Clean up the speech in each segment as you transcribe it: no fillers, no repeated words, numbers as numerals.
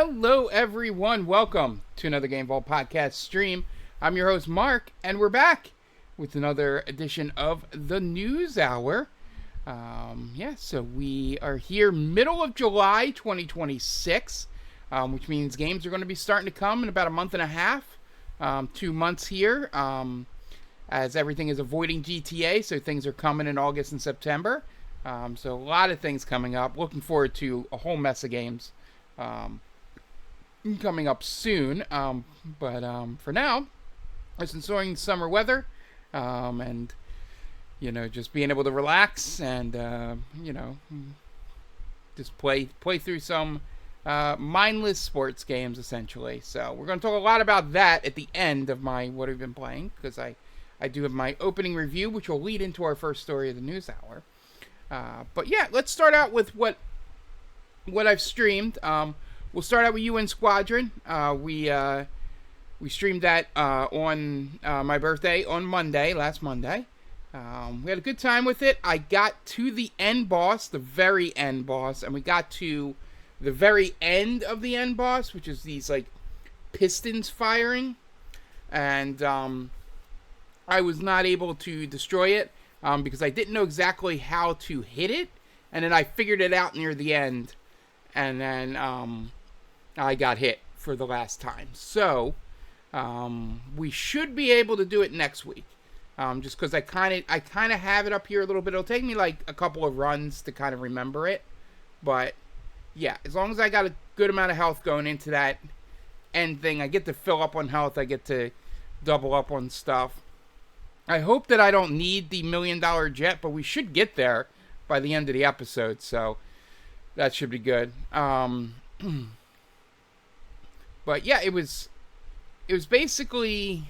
Hello, everyone. Welcome to another Game Vault podcast stream. I'm your host, Mark, and we're back with another edition of the News Hour. So we are here middle of July 2026, which means games are going to be starting to come in about a month and a half, 2 months here, as everything is avoiding GTA, so things are coming in August and September. So a lot of things coming up. Looking forward to a whole mess of games coming up soon. But for now, just enjoying summer weather, and just being able to relax and just play through some mindless sports games essentially. So we're going to talk a lot about that at the end of my what I've been playing, because I do have my opening review, which will lead into our first story of the news hour. But yeah, let's start out with what I've streamed. We'll start out with UN Squadron. We streamed that on my birthday on last Monday. We had a good time with it. I got to the end boss, the very end boss, and we got to the very end of the end boss, which is these like pistons firing, and I was not able to destroy it because I didn't know exactly how to hit it, and then I figured it out near the end, and then I got hit for the last time. So we should be able to do it next week. Just because I kind of have it up here a little bit. It'll take me like a couple of runs to kind of remember it. But yeah, as long as I got a good amount of health going into that end thing, I get to fill up on health. I get to double up on stuff. I hope that I don't need the $1 million jet, but we should get there by the end of the episode. So that should be good. But yeah, it was basically,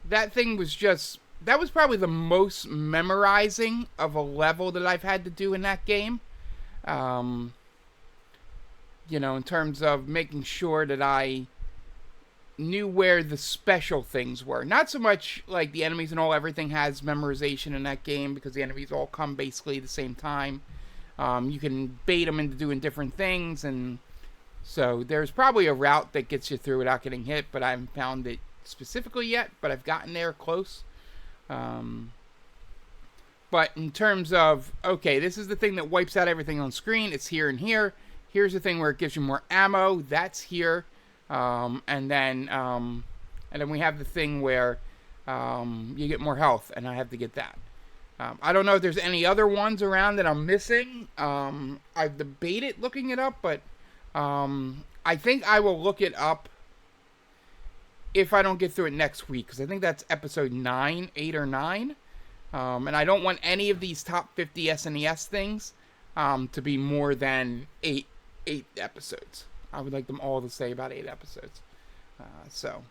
that was probably the most memorizing of a level that I've had to do in that game. In terms of making sure that I knew where the special things were. Not so much like the enemies and everything has memorization in that game, because the enemies all come basically at the same time. You can bait them into doing different things, and so there's probably a route that gets you through without getting hit, but I haven't found it specifically yet, but I've gotten there close. But in terms of, okay, this is the thing that wipes out everything on screen. It's here and here. Here's the thing where it gives you more ammo. That's here. And then we have the thing where you get more health, and I have to get that. I don't know if there's any other ones around that I'm missing. I've debated looking it up, but I think I will look it up if I don't get through it next week, because I think that's episode 8 or 9. And I don't want any of these top 50 SNES things to be more than 8 episodes. I would like them all to stay about 8 episodes. So,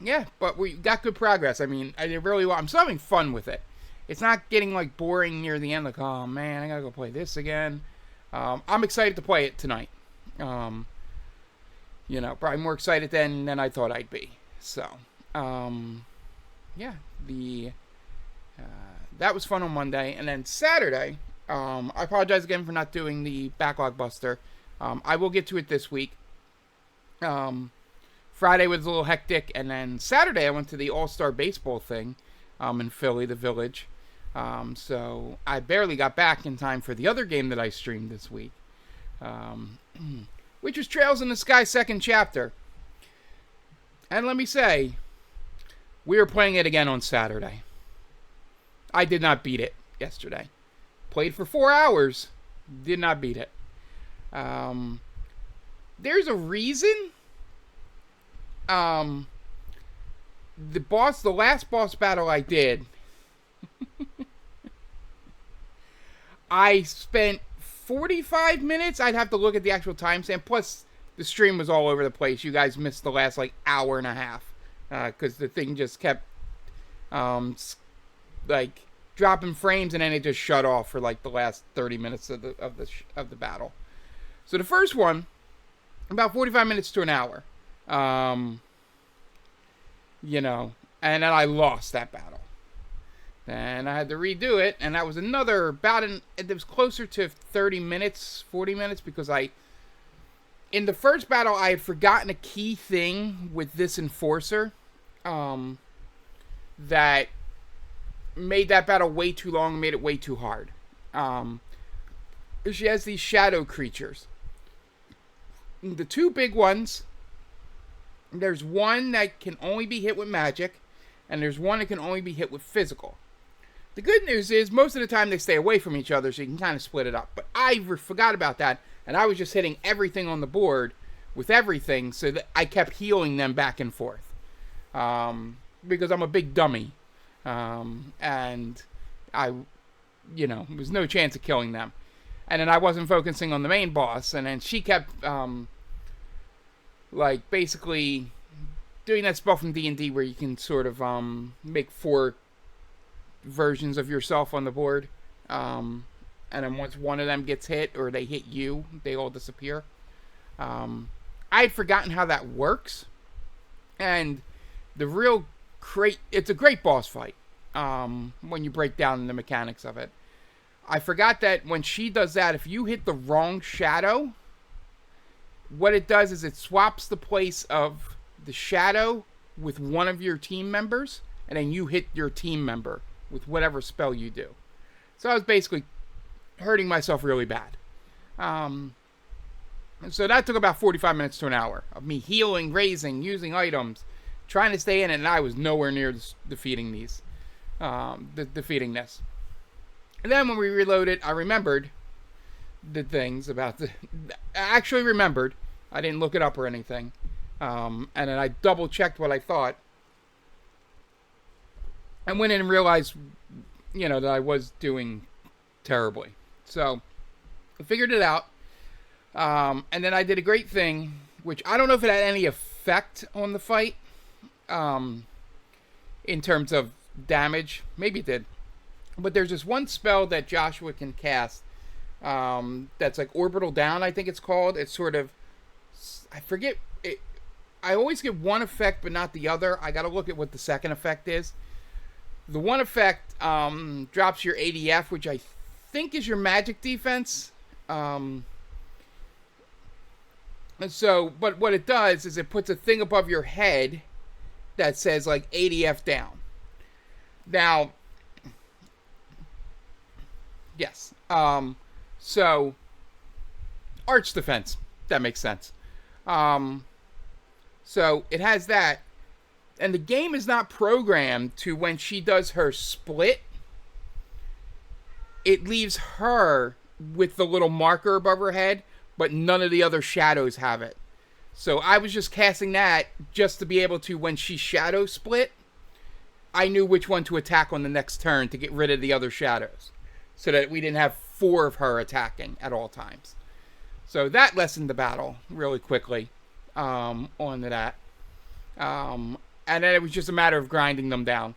yeah, but we got good progress. I mean, I'm still having fun with it. It's not getting like boring near the end, like, oh man, I gotta go play this again. I'm excited to play it tonight. Probably more excited than I thought I'd be. So, yeah, that was fun on Monday. And then Saturday, I apologize again for not doing the Backlog Buster. I will get to it this week. Friday was a little hectic, and then Saturday I went to the All-Star Baseball thing in Philly, the Village. So I barely got back in time for the other game that I streamed this week, which was Trails in the Sky second chapter. And let me say, we are playing it again on Saturday. I did not beat it yesterday. Played for 4 hours, did not beat it. There's a reason. The last boss battle I did, I spent 45 minutes. I'd have to look at the actual timestamp. Plus, the stream was all over the place. You guys missed the last hour and a half because the thing just kept dropping frames, and then it just shut off for the last 30 minutes of the battle. So the first one, about 45 minutes to an hour. And then I lost that battle. Then I had to redo it, and that was another it was closer to 30 minutes, 40 minutes, because I In the first battle, I had forgotten a key thing with this enforcer that made that battle way too long, made it way too hard. She has these shadow creatures. The two big ones, there's one that can only be hit with magic, and there's one that can only be hit with physical. The good news is, most of the time they stay away from each other, so you can kind of split it up. But I forgot about that, and I was just hitting everything on the board with everything, so that I kept healing them back and forth. Because I'm a big dummy. And I, there was no chance of killing them. And then I wasn't focusing on the main boss, and then she kept, basically doing that spell from D&D where you can sort of, make 4 versions of yourself on the board. And then once one of them gets hit, or they hit you, they all disappear. I had forgotten how that works. And it's a great boss fight, when you break down the mechanics of it. I forgot that when she does that, if you hit the wrong shadow, what it does is it swaps the place of the shadow with one of your team members, and then you hit your team member with whatever spell you do. So I was basically hurting myself really bad. So that took about 45 minutes to an hour of me healing, raising, using items, trying to stay in it, and I was nowhere near defeating this. And then when we reloaded, I remembered the things about I actually remembered. I didn't look it up or anything. And then I double checked what I thought. I went in and realized, that I was doing terribly. So I figured it out. And then I did a great thing, which I don't know if it had any effect on the fight. In terms of damage. Maybe it did. But there's this one spell that Joshua can cast. That's like Orbital Down, I think it's called. It's sort of, I forget. I always get one effect, but not the other. I got to look at what the second effect is. The one effect drops your ADF, which I think is your magic defense. And so, but what it does is it puts a thing above your head that says like ADF down. Now, yes. So, arch defense. That makes sense. So it has that. And the game is not programmed to, when she does her split, it leaves her with the little marker above her head, but none of the other shadows have it. So I was just casting that just to be able to, when she shadow split, I knew which one to attack on the next turn to get rid of the other shadows, so that we didn't have 4 of her attacking at all times. So that lessened the battle really quickly onto that. And then it was just a matter of grinding them down.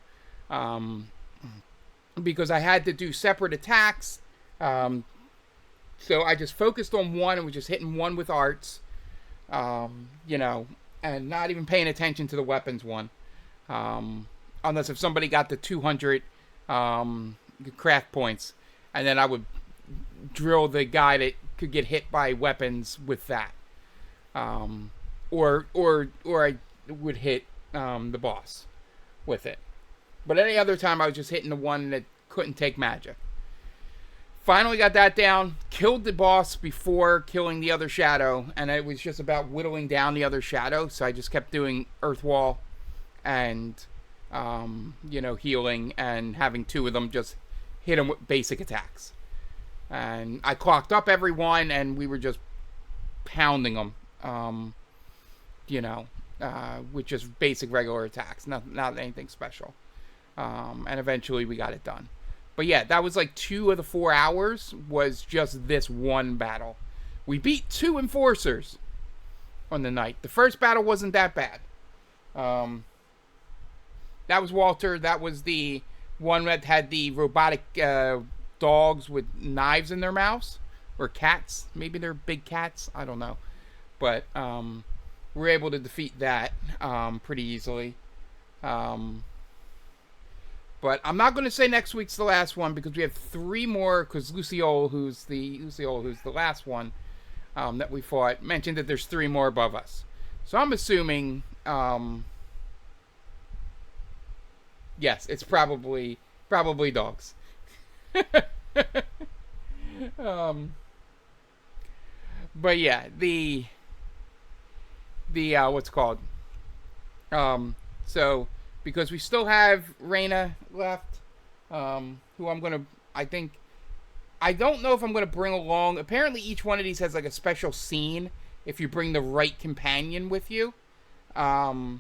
Because I had to do separate attacks. So I just focused on one and was just hitting one with arts. And not even paying attention to the weapons one. Unless if somebody got the 200 craft points. And then I would drill the guy that could get hit by weapons with that. Or I would hit the boss with it. But any other time I was just hitting the one that couldn't take magic. Finally got that down, killed the boss before killing the other shadow, and it was just about whittling down the other shadow, so I just kept doing Earth Wall and, healing, and having 2 of them just hit them with basic attacks. And I clocked up everyone, and we were just pounding them, with just basic regular attacks, not anything special. And eventually we got it done. But yeah, that was like 2 of the 4 hours was just this one battle. We beat 2 enforcers on the night. The first battle wasn't that bad. That was Walter. That was the one that had the robotic dogs with knives in their mouths. Or cats. Maybe they're big cats. I don't know. But we were able to defeat that pretty easily. But I'm not going to say next week's the last one, because we have 3 more, because Lucille, who's the last one, that we fought mentioned that there's 3 more above us. So I'm assuming, yes, it's probably dogs. But yeah, the what's it called? So because we still have Reyna left, who I'm gonna, I don't know if I'm gonna bring along. Apparently, each one of these has like a special scene if you bring the right companion with you. But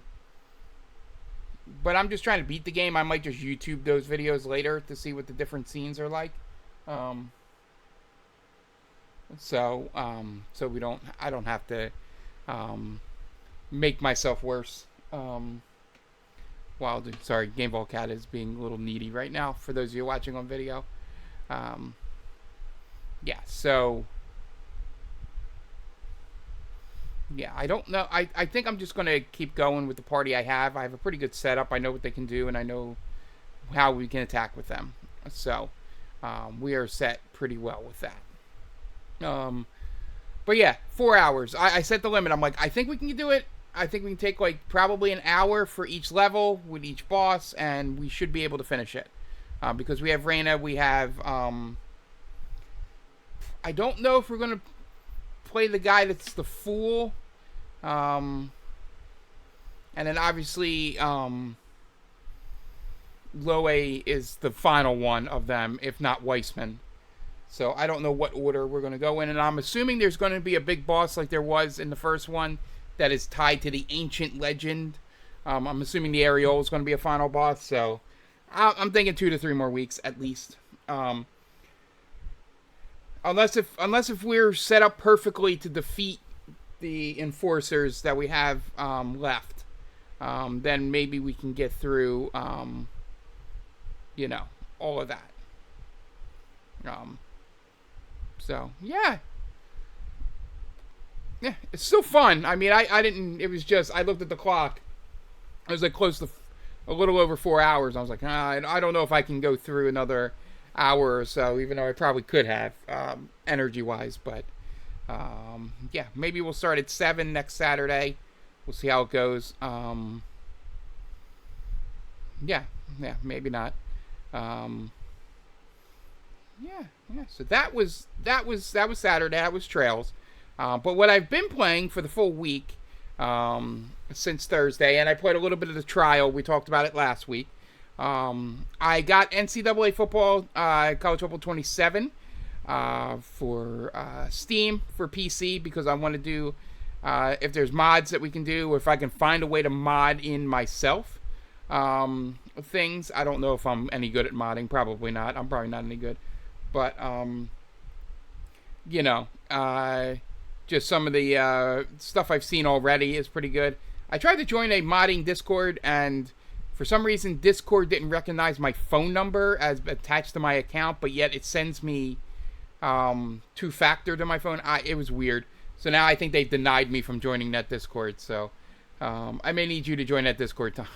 I'm just trying to beat the game. I might just YouTube those videos later to see what the different scenes are like. So I don't have to make myself worse. Sorry, Game Ball Cat is being a little needy right now for those of you watching on video. Yeah, so yeah, I don't know. I think I'm just going to keep going with the party I have. I have a pretty good setup. I know what they can do, and I know how we can attack with them. So we are set pretty well with that. But yeah, 4 hours. I set the limit. I'm like, I think we can do it. I think we can take like probably an hour for each level with each boss, and we should be able to finish it. Because we have Reyna, we have I don't know if we're gonna play the guy that's the fool. And then obviously Loe is the final one of them, if not Weissman. So I don't know what order we're going to go in, and I'm assuming there's going to be a big boss like there was in the first one that is tied to the ancient legend. I'm assuming the Areola is going to be a final boss, so I'm thinking 2 to 3 more weeks at least. Unless if we're set up perfectly to defeat the enforcers that we have left, then maybe we can get through, all of that. So yeah, it's still fun. I mean, I didn't. It was just I looked at the clock. I was like close to a little over 4 hours. I was like, I don't know if I can go through another hour or so, even though I probably could have, energy wise. But yeah, maybe we'll start at 7 next Saturday. We'll see how it goes. Yeah, maybe not. Yeah. So that was Saturday. That was Trails. But what I've been playing for the full week, since Thursday, and I played a little bit of the trial. We talked about it last week. I got NCAA football, College Football 27, for Steam for PC because I want to do, if there's mods that we can do, or if I can find a way to mod in myself, things. I don't know if I'm any good at modding. Probably not. I'm probably not any good. But, just some of the stuff I've seen already is pretty good. I tried to join a modding Discord, and for some reason, Discord didn't recognize my phone number as attached to my account, but yet it sends me two-factor to my phone. It was weird. So now I think they've denied me from joining that Discord. So I may need you to join that Discord, Tom.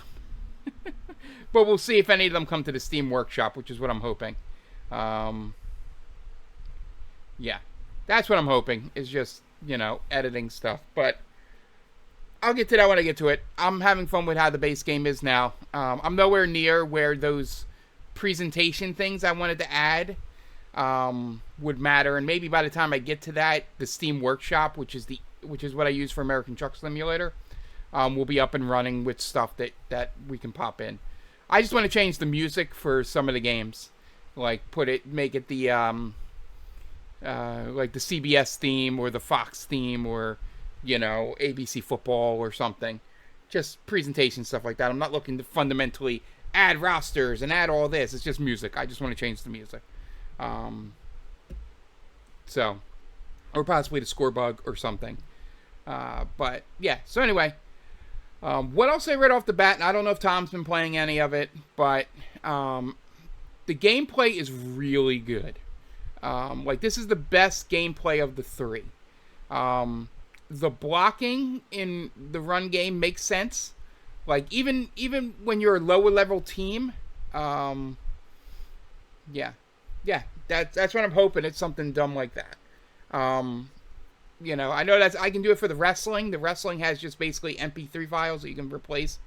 But we'll see if any of them come to the Steam Workshop, which is what I'm hoping. Yeah, that's what I'm hoping, is just, editing stuff. But I'll get to that when I get to it. I'm having fun with how the base game is now. I'm nowhere near where those presentation things I wanted to add would matter. And maybe by the time I get to that, the Steam Workshop, which is what I use for American Truck Simulator, will be up and running with stuff that we can pop in. I just want to change the music for some of the games. Like, make it the, like the CBS theme or the Fox theme or, ABC football or something. Just presentation stuff like that. I'm not looking to fundamentally add rosters and add all this. It's just music. I just want to change the music. So, or possibly the score bug or something. But, yeah. So, anyway. What else I read off the bat, and I don't know if Tom's been playing any of it, but the gameplay is really good. This is the best gameplay of the 3. The blocking in the run game makes sense. Like, even when you're a lower level team, yeah, that's what I'm hoping. It's something dumb like that. I know I can do it for the wrestling. The wrestling has just basically MP3 files that you can replace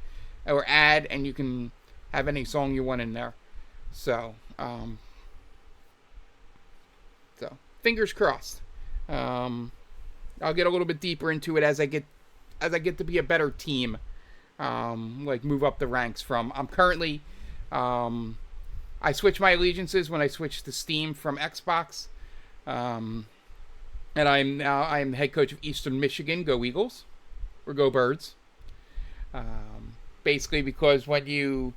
or add, and you can have any song you want in there. So, fingers crossed. I'll get a little bit deeper into it as I get to be a better team. Move up the ranks from. I'm currently, I switch my allegiances when I switch to Steam from Xbox. And I'm head coach of Eastern Michigan. Go Eagles, or go Birds. Basically, because when you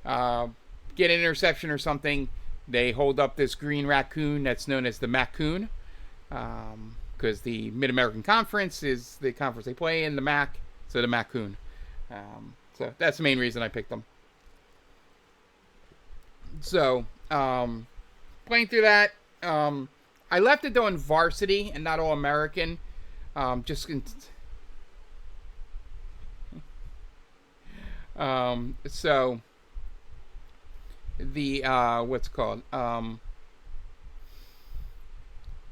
get an interception or something, they hold up this green raccoon that's known as the Macoon. Because the Mid-American Conference is the conference they play in, the MAC, so the Macoon. So that's the main reason I picked them. So, playing through that, I left it though in varsity and not all American. So the what's it called?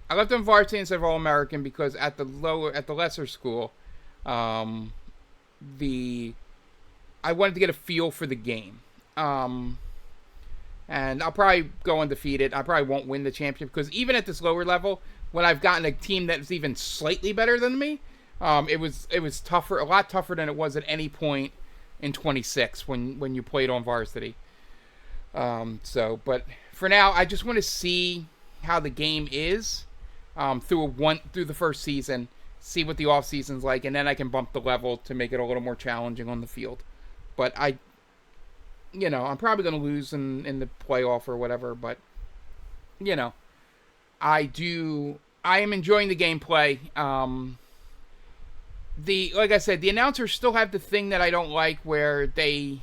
I left them varsity instead of all American because at the lesser school, I wanted to get a feel for the game. And I'll probably go undefeated. I probably won't win the championship because even at this lower level, when I've gotten a team that's even slightly better than me, it was tougher, a lot tougher than it was at any point in 26 when you played on varsity. But for now, I just want to see how the game is through the first season, see what the off season's like, and then I can bump the level to make it a little more challenging on the field. But I'm probably going to lose in the playoff or whatever, but, I am enjoying the gameplay. Like I said, the announcers still have the thing that I don't like where they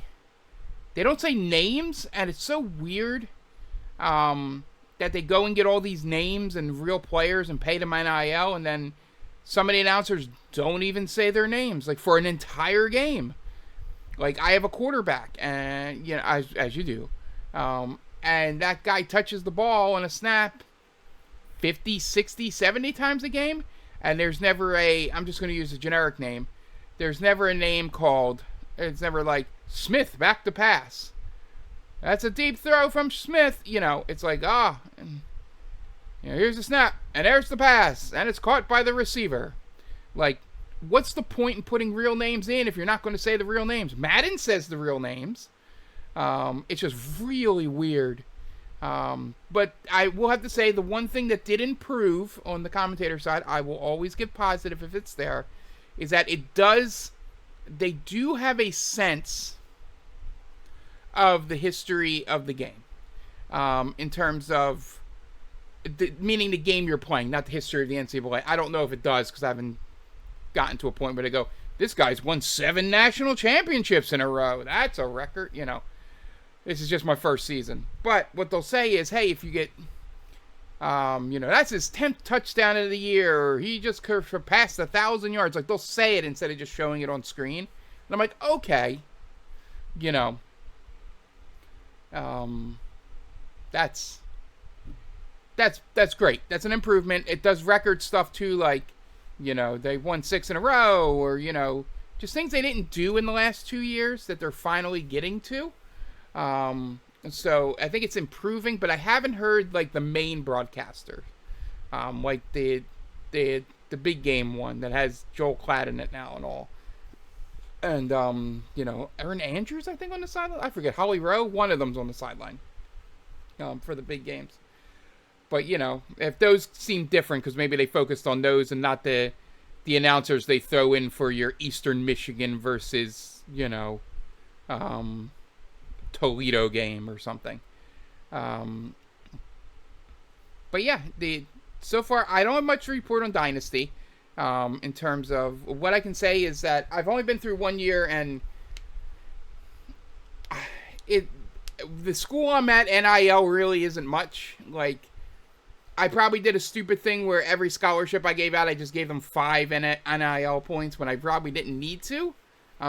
don't say names, and it's so weird, that they go and get all these names and real players and pay them NIL, and then some of the announcers don't even say their names, like, for an entire game. Like, I have a quarterback, and as you do, and that guy touches the ball on a snap 50, 60, 70 times a game, and there's never I'm just going to use a generic name. There's never a name called, it's never like, Smith back to pass. That's a deep throw from Smith. It's like, here's the snap, and there's the pass, and it's caught by the receiver. Like, what's the point in putting real names in if you're not going to say the real names? Madden says the real names. It's just really weird. But I will have to say the one thing that did improve on the commentator side, I will always give positive if it's there, is that they do have a sense of the history of the game. In terms of, meaning the game you're playing, not the history of the NCAA. I don't know if it does because I haven't gotten to a point where they go, this guy's won 7 national championships in a row. That's a record, This is just my first season. But what they'll say is, hey, if you get, that's his 10th touchdown of the year, or he just surpassed 1,000 yards. Like, they'll say it instead of just showing it on screen. And I'm like, okay, that's great. That's an improvement. It does record stuff too, like, they won 6 in a row, or, just things they didn't do in the last 2 years that they're finally getting to. So I think it's improving, but I haven't heard, like, the main broadcaster, like the big game one that has Joel Klatt in it now and all. And, Erin Andrews, I think, on the sideline. I forget. Holly Rowe, one of them's on the sideline for the big games. But, if those seem different, because maybe they focused on those and not the announcers they throw in for your Eastern Michigan versus, Toledo game or something. But yeah, so far I don't have much to report on Dynasty. In terms of what I can say is that I've only been through 1 year, and the school I'm at, NIL really isn't much. Like, I probably did a stupid thing where every scholarship I gave out, I just gave them 5 NIL points when I probably didn't need to.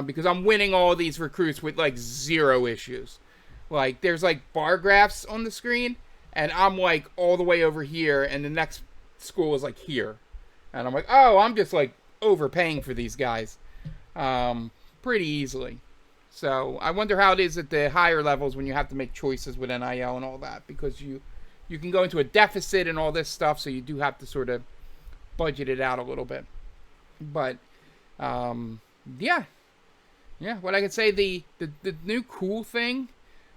Because I'm winning all these recruits with, like, 0 issues. Like, there's, like, bar graphs on the screen, and I'm, like, all the way over here, and the next school is, like, here. And I'm like, oh, I'm just like overpaying for these guys pretty easily. So I wonder how it is at the higher levels when you have to make choices with NIL and all that, because you can go into a deficit and all this stuff, so you do have to sort of budget it out a little bit. But yeah, what I could say, the new cool thing,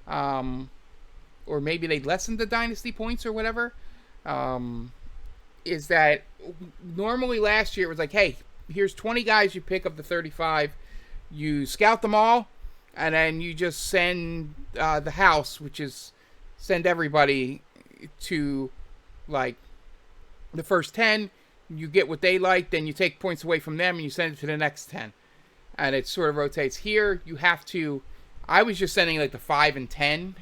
or maybe they lessened the dynasty points or whatever, is that normally last year it was like, hey, here's 20 guys you pick up to 35, you scout them all, and then you just send the house, which is send everybody to like the first 10, you get what they like, then you take points away from them and you send it to the next 10. And it sort of rotates. Here, you have to, I was just sending like the 5 and 10,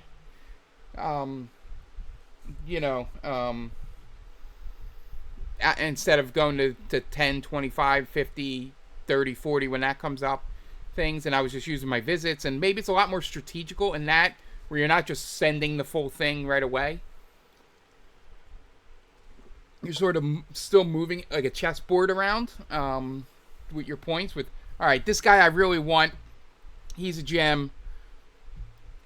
instead of going to 10, 25, 50, 30, 40 when that comes up things. And I was just using my visits. And maybe it's a lot more strategical in that, where you're not just sending the full thing right away. You're sort of still moving like a chessboard around with your points. With, all right, this guy I really want. He's a gem.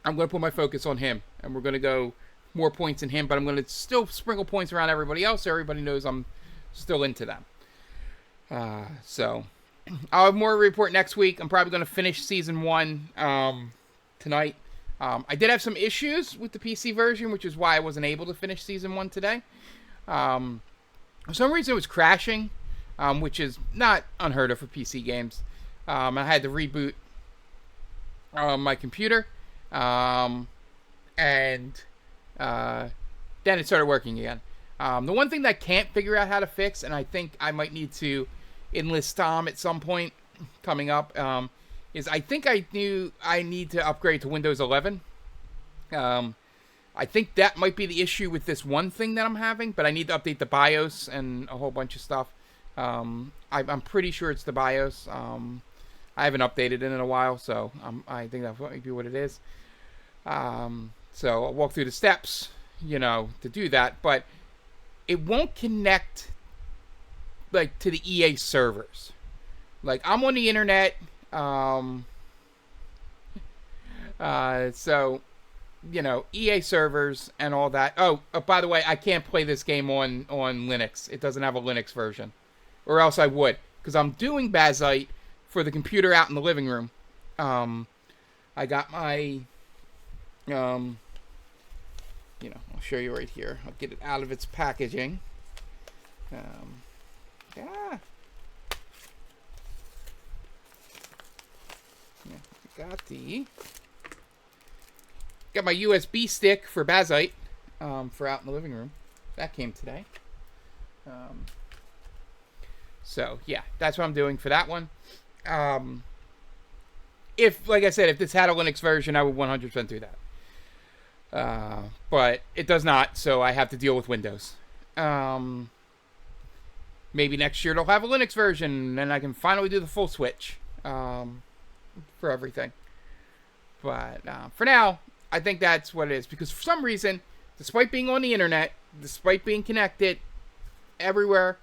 I'm going to put my focus on him. And we're going to go more points in him. But I'm going to still sprinkle points around everybody else, so everybody knows I'm still into them. So I'll have more to report next week. I'm probably going to finish Season 1 tonight. I did have some issues with the PC version, which is why I wasn't able to finish Season 1 today. For some reason it was crashing, which is not unheard of for PC games. I had to reboot my computer, and then it started working again. The one thing that I can't figure out how to fix, and I think I might need to enlist Tom at some point coming up, is I think I need to upgrade to Windows 11. I think that might be the issue with this one thing that I'm having, but I need to update the BIOS and a whole bunch of stuff. I'm pretty sure it's the BIOS. I haven't updated it in a while, so I think that might be what it is. So I'll walk through the steps, to do that, but it won't connect like to the EA servers. Like, I'm on the internet, so EA servers and all that. Oh, by the way, I can't play this game on Linux. It doesn't have a Linux version. Or else I would. Because I'm doing Bazite for the computer out in the living room. I got my... I'll show you right here. I'll get it out of its packaging. Got my USB stick for Bazite for out in the living room. That came today. So, yeah, that's what I'm doing for that one. Like I said, if this had a Linux version, I would 100% do that. But it does not, so I have to deal with Windows. Maybe next year it'll have a Linux version, and I can finally do the full switch for everything. But for now, I think that's what it is. Because for some reason, despite being on the internet, despite being connected everywhere,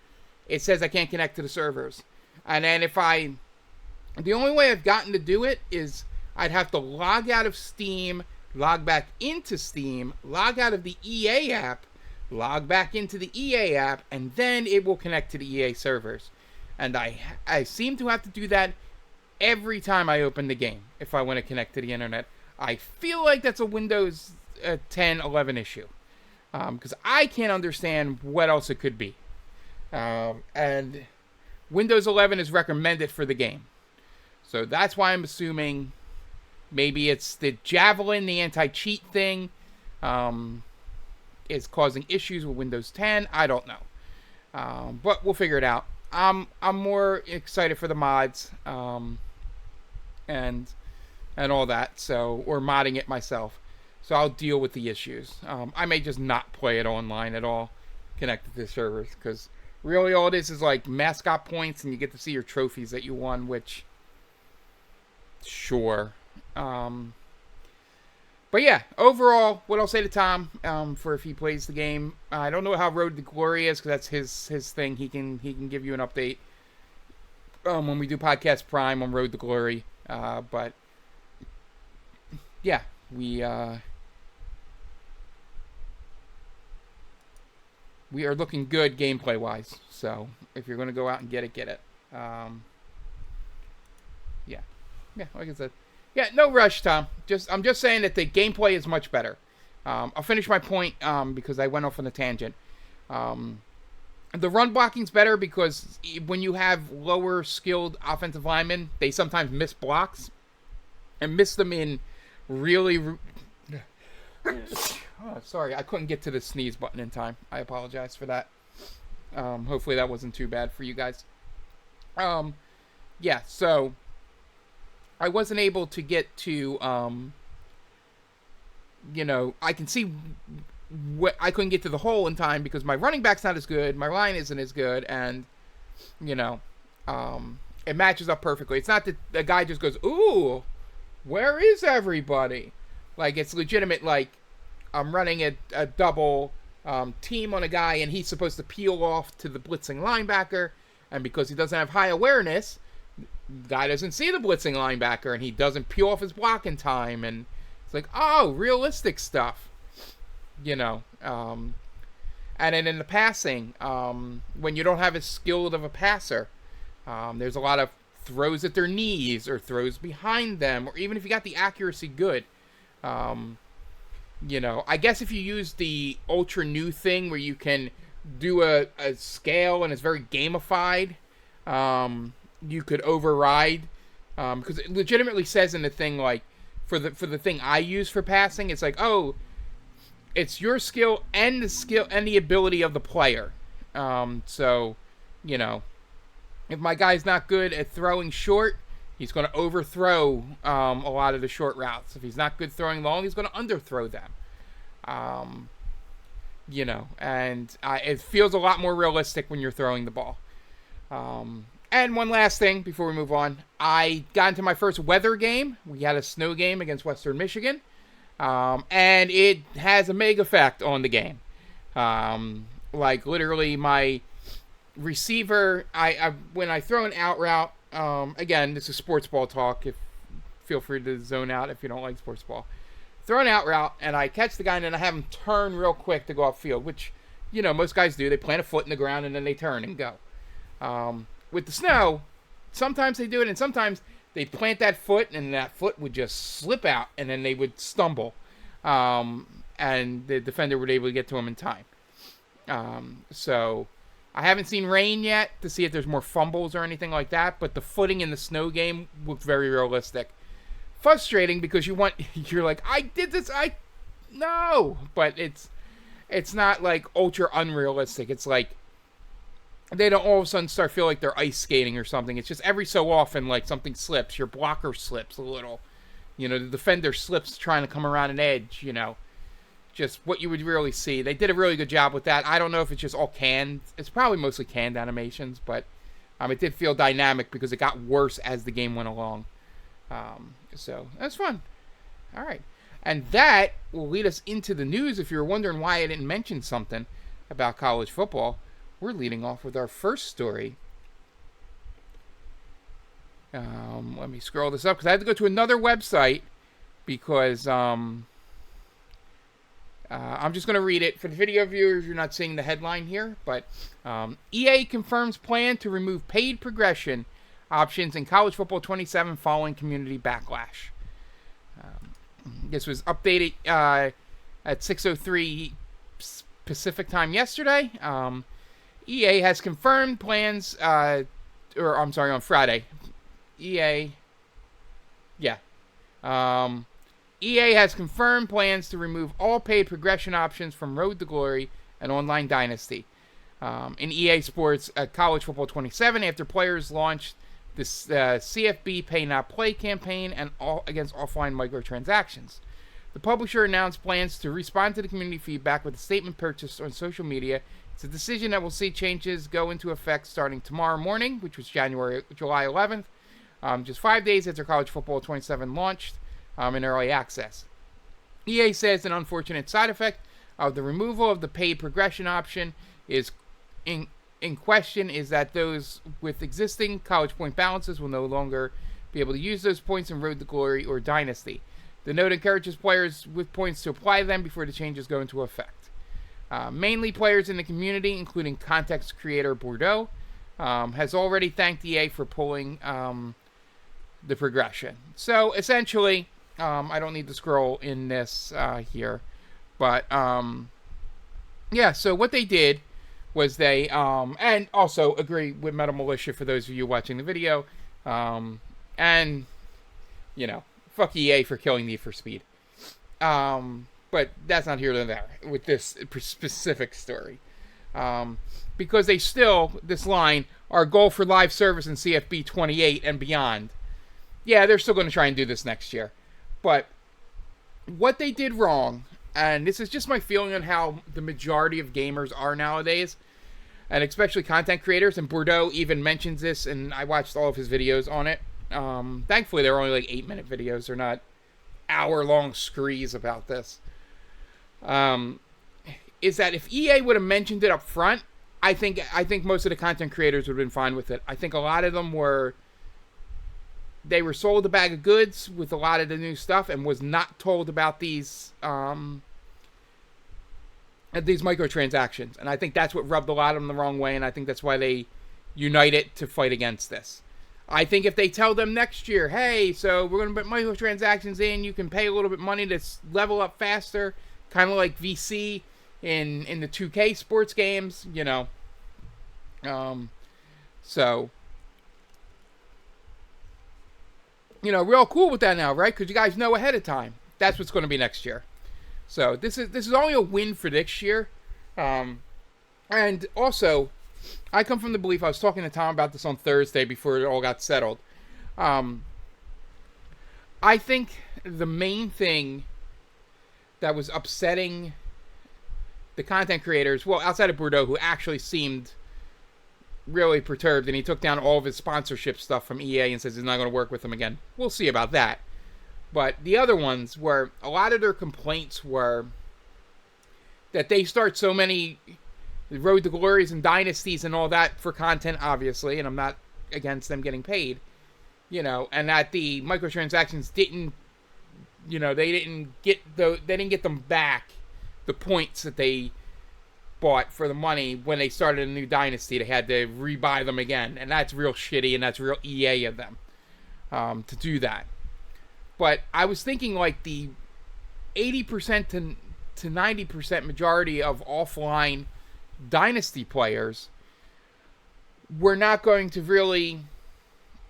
it says I can't connect to the servers. And then the only way I've gotten to do it is I'd have to log out of Steam, log back into Steam, log out of the EA app, log back into the EA app, and then it will connect to the EA servers. And I seem to have to do that every time I open the game if I want to connect to the internet. I feel like that's a Windows 10, 11 issue. Because I can't understand what else it could be. And Windows 11 is recommended for the game. So that's why I'm assuming maybe it's the Javelin, the anti-cheat thing, is causing issues with Windows 10. I don't know. But we'll figure it out. I'm more excited for the mods and all that. So, or modding it myself. So I'll deal with the issues. I may just not play it online at all, connected to the servers, because really all it is like mascot points, and you get to see your trophies that you won, which, sure. But yeah, overall, what I'll say to Tom, for if he plays the game, I don't know how Road to Glory is because that's his thing. He can give you an update when we do Podcast Prime on Road to Glory. But yeah, we are looking good gameplay wise. So if you're going to go out and get it, get it. Yeah, like I said. Yeah, no rush, Tom. I'm just saying that the gameplay is much better. I'll finish my point because I went off on a tangent. The run blocking's better because when you have lower skilled offensive linemen, they sometimes miss blocks and miss them in really. Oh, sorry, I couldn't get to the sneeze button in time. I apologize for that. Hopefully that wasn't too bad for you guys. Yeah, so I wasn't able to get to, I can see what I couldn't get to the hole in time because my running back's not as good, my line isn't as good, and, it matches up perfectly. It's not that the guy just goes, ooh, where is everybody? Like, it's legitimate, like, I'm running a double team on a guy, and he's supposed to peel off to the blitzing linebacker, and because he doesn't have high awareness, the guy doesn't see the blitzing linebacker, and he doesn't peel off his block in time, and it's like, oh, realistic stuff, and then in the passing, when you don't have as skilled of a passer, there's a lot of throws at their knees, or throws behind them, or even if you got the accuracy good, I guess if you use the ultra new thing where you can do a scale and it's very gamified, you could override, because it legitimately says in the thing, like, for the thing I use for passing, it's like, oh, it's your skill and the ability of the player. So, if my guy's not good at throwing short, he's going to overthrow a lot of the short routes. If he's not good throwing long, he's going to underthrow them. It feels a lot more realistic when you're throwing the ball. And one last thing before we move on. I got into my first weather game. We had a snow game against Western Michigan. And it has a mega effect on the game. Like, literally, my receiver, when I throw an out route, again, this is sports ball talk. Feel free to zone out if you don't like sports ball. Throw an out route, and I catch the guy, and then I have him turn real quick to go upfield, which, most guys do. They plant a foot in the ground, and then they turn and go. With the snow, sometimes they do it, and sometimes they plant that foot, and that foot would just slip out, and then they would stumble, and the defender would be able to get to him in time. So I haven't seen rain yet to see if there's more fumbles or anything like that, but the footing in the snow game looked very realistic. Frustrating because you're like, I did this, no, but it's not like ultra unrealistic. It's like they don't all of a sudden start feeling like they're ice skating or something. It's just every so often, like, something slips. Your blocker slips a little. The defender slips trying to come around an edge, Just what you would really see. They did a really good job with that. I don't know if it's just all canned. It's probably mostly canned animations, but it did feel dynamic because it got worse as the game went along. So that's fun. All right. And that will lead us into the news. If you're wondering why I didn't mention something about college football, we're leading off with our first story. Let me scroll this up because I had to go to another website because I'm just going to read it. For the video viewers, you're not seeing the headline here, but EA confirms plan to remove paid progression options in College Football 27 following community backlash. This was updated at 6:03 Pacific time yesterday. EA has confirmed plans, on Friday. EA has confirmed plans to remove all paid progression options from Road to Glory and Online Dynasty. In EA Sports College Football 27, after players launched this CFB Pay Not Play campaign and against offline microtransactions. The publisher announced plans to respond to the community feedback with a statement purchased on social media. It's a decision that will see changes go into effect starting tomorrow morning, which was July 11th, just 5 days after College Football 27 launched in early access. EA says an unfortunate side effect of the removal of the paid progression option is in question is that those with existing college point balances will no longer be able to use those points in Road to Glory or Dynasty. The note encourages players with points to apply them before the changes go into effect. Mainly players in the community, including content creator Bordeaux, has already thanked EA for pulling the progression. So essentially, I don't need to scroll in this here, but yeah. So what they did was they and also agree with Metal Militia for those of you watching the video, and fuck EA for killing Need for Speed. But that's not here nor there with this specific story. Because they still, this line, our goal for live service in CFB 28 and beyond. Yeah, they're still going to try and do this next year. But what they did wrong, and this is just my feeling on how the majority of gamers are nowadays, and especially content creators, and Bordeaux even mentions this, and I watched all of his videos on it. Thankfully, they're only like 8-minute videos. They're not hour-long screes about this. Is that if EA would have mentioned it up front, I think most of the content creators would have been fine with it. I think a lot of them were sold a bag of goods with a lot of the new stuff and was not told about these microtransactions. And I think that's what rubbed a lot of them the wrong way, and I think that's why they united to fight against this. I think if they tell them next year, hey, so we're going to put microtransactions in, you can pay a little bit of money to level up faster, kind of like VC in the 2K sports games, so, real cool with that now, right? Because you guys know ahead of time. That's what's going to be next year. So this is only a win for this year. And also, I come from the belief, I was talking to Tom about this on Thursday before it all got settled. I think the main thing that was upsetting the content creators, well, outside of Bordeaux, who actually seemed really perturbed, and he took down all of his sponsorship stuff from EA and says he's not going to work with them again. We'll see about that. But the other ones were, a lot of their complaints were that they start so many Road to Glories and Dynasties and all that for content, obviously, and I'm not against them getting paid, and that the microtransactions didn't, they didn't get them back, the points that they bought for the money when they started a new Dynasty. They had to rebuy them again, and that's real shitty, and that's real EA of them to do that. But I was thinking like the 80% to 90% majority of offline Dynasty players were not going to really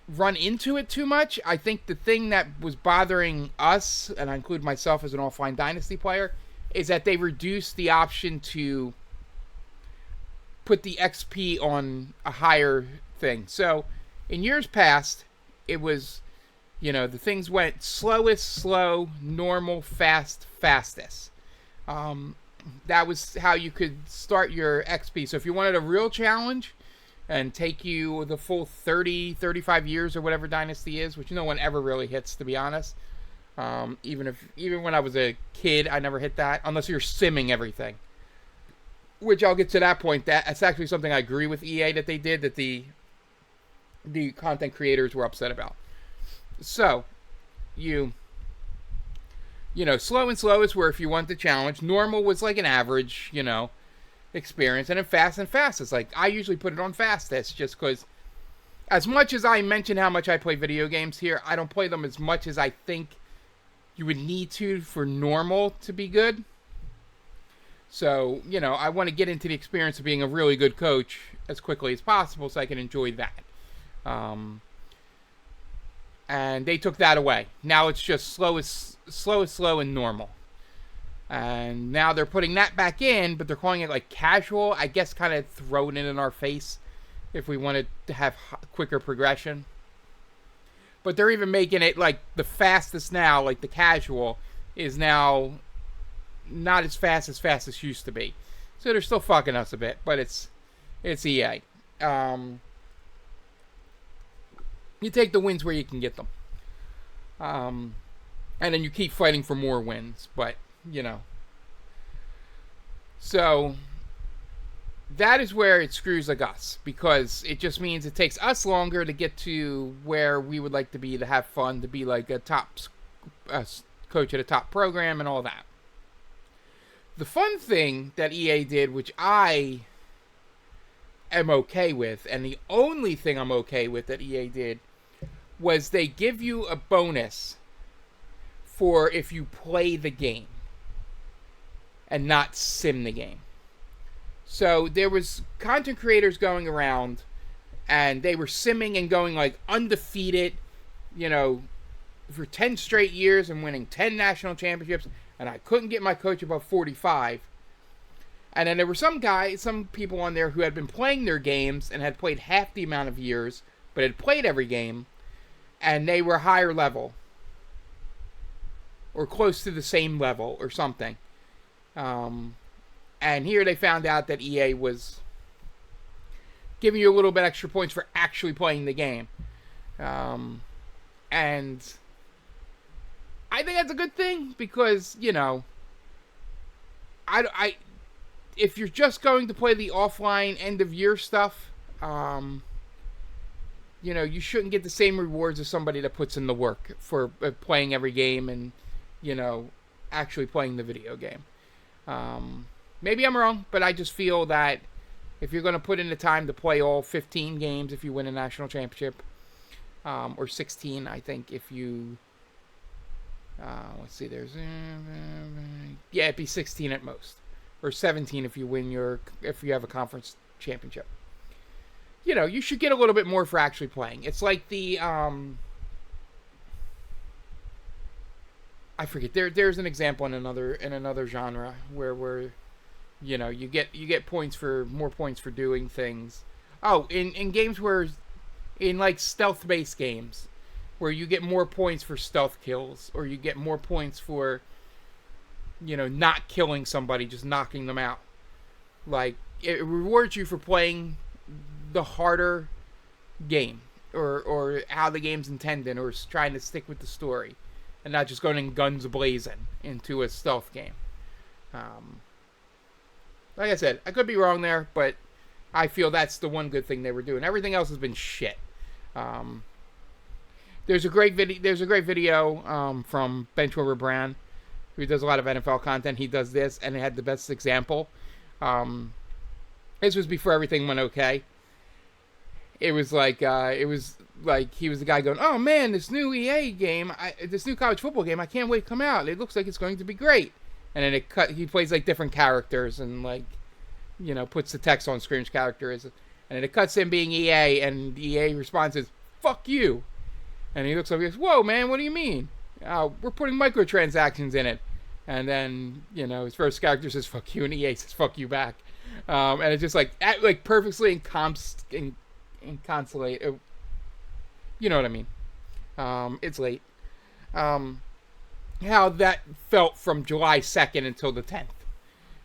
run into it too much. I think the thing that was bothering us, and I include myself as an offline Dynasty player, is that they reduced the option to put the XP on a higher thing. So in years past, it was, the things went slowest, slow, normal, fast, fastest. That was how you could start your XP. So if you wanted a real challenge and take you the full 30, 35 years or whatever Dynasty is, which no one ever really hits, to be honest. Even when I was a kid, I never hit that, unless you're simming everything. Which I'll get to that point. That's actually something I agree with EA that they did, that the content creators were upset about. So, slow and slow is where if you want the challenge. Normal was like an average, experience. And then fast is like, I usually put it on fastest just because, as much as I mention how much I play video games here, I don't play them as much as I think you would need to for normal to be good. So, I want to get into the experience of being a really good coach as quickly as possible so I can enjoy that. And they took that away. Now it's just slow and normal. And now they're putting that back in, but they're calling it like casual. I guess kind of throwing it in our face if we wanted to have quicker progression. But they're even making it like the fastest now, like the casual, is now not as fast as it used to be. So they're still fucking us a bit, but it's EA. You take the wins where you can get them. And then you keep fighting for more wins. But you know. So that is where it screws like us, because it just means it takes us longer to get to where we would like to be, to have fun, to be like a top coach at a top program and all that. The fun thing that EA did, which I am okay with, and the only thing I'm okay with that EA did, was they give you a bonus for if you play the game and not sim the game. So there was content creators going around and they were simming and going like undefeated, for 10 straight years and winning 10 national championships, and I couldn't get my coach above 45. And then there were some people on there who had been playing their games and had played half the amount of years, but had played every game, and they were higher level, or close to the same level, or something. And here they found out that EA was giving you a little bit extra points for actually playing the game. And I think that's a good thing, because, if you're just going to play the offline end of year stuff, you shouldn't get the same rewards as somebody that puts in the work for playing every game and, actually playing the video game. Maybe I'm wrong, but I just feel that if you're going to put in the time to play all 15 games if you win a national championship, or 16, I think, if you... let's see, it'd be 16 at most. Or 17 if you have a conference championship. You should get a little bit more for actually playing. It's like the, I forget, there's an example in another genre where you get points for more points for doing things. Oh, in games in like stealth-based games, where you get more points for stealth kills, or you get more points for, not killing somebody, just knocking them out. Like, it rewards you for playing the harder game, or how the game's intended, or trying to stick with the story, and not just going in guns blazing into a stealth game. Like I said, I could be wrong there, but I feel that's the one good thing they were doing. Everything else has been shit. There's a great video from Benchwarmer Brand, who does a lot of NFL content. He does this, and it had the best example. This was before everything went okay. It was like he was the guy going, "Oh man, this new EA game, this new college football game, I can't wait to come out. It looks like it's going to be great." And then he plays like different characters and puts the text on screen which character is, and then it cuts him being EA, and the EA response is, "Fuck you." And he looks up and goes, "Whoa, man, what do you mean? We're putting microtransactions in it." And then, his first character says, "Fuck you," and EA says, "Fuck you" back. And it's just like perfectly encapsulate. You know what I mean? It's late. How that felt from July 2nd until the 10th.